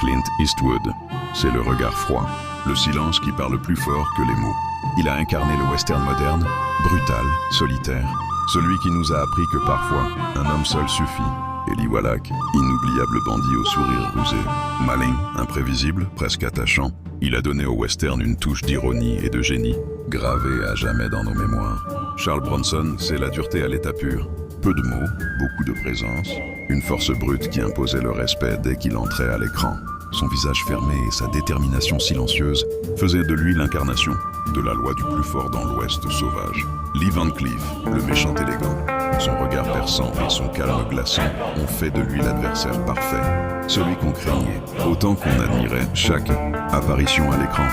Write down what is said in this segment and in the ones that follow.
Clint Eastwood. C'est le regard froid, le silence qui parle plus fort que les mots. Il a incarné le western moderne, brutal, solitaire, celui qui nous a appris que parfois, un homme seul suffit. Eli Wallach, inoubliable bandit au sourire rusé, malin, imprévisible, presque attachant, il a donné au western une touche d'ironie et de génie, gravée à jamais dans nos mémoires. Charles Bronson, c'est la dureté à l'état pur. Peu de mots, beaucoup de présence, une force brute qui imposait le respect dès qu'il entrait à l'écran. Son visage fermé et sa détermination silencieuse faisaient de lui l'incarnation de la loi du plus fort dans l'Ouest sauvage. Lee Van Cleef, le méchant élégant, son regard perçant et son calme glaçant ont fait de lui l'adversaire parfait, celui qu'on craignait, autant qu'on admirait. Chaque apparition à l'écran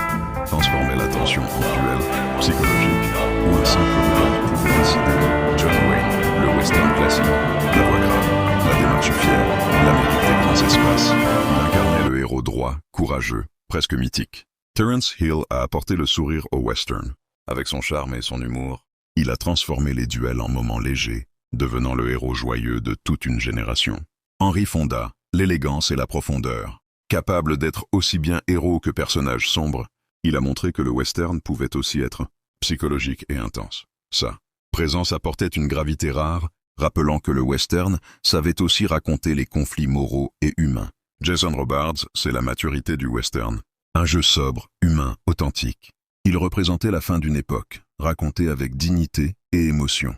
transformait l'attention en duel psychologique ou un simple regard pouvait décider. John Wayne, le western classique, la voix grave, la démarche fière, l'Amérique des grands espaces. Il incarnait le héros droit, courageux, presque mythique. Terence Hill a apporté le sourire au western. Avec son charme et son humour, il a transformé les duels en moments légers, devenant le héros joyeux de toute une génération. Henry Fonda, l'élégance et la profondeur. Capable d'être aussi bien héros que personnage sombre, il a montré que le western pouvait aussi être psychologique et intense. Sa présence apportait une gravité rare, rappelant que le western savait aussi raconter les conflits moraux et humains. Jason Robards, c'est la maturité du western. Un jeu sobre, humain, authentique. Il représentait la fin d'une époque, racontée avec dignité et émotion.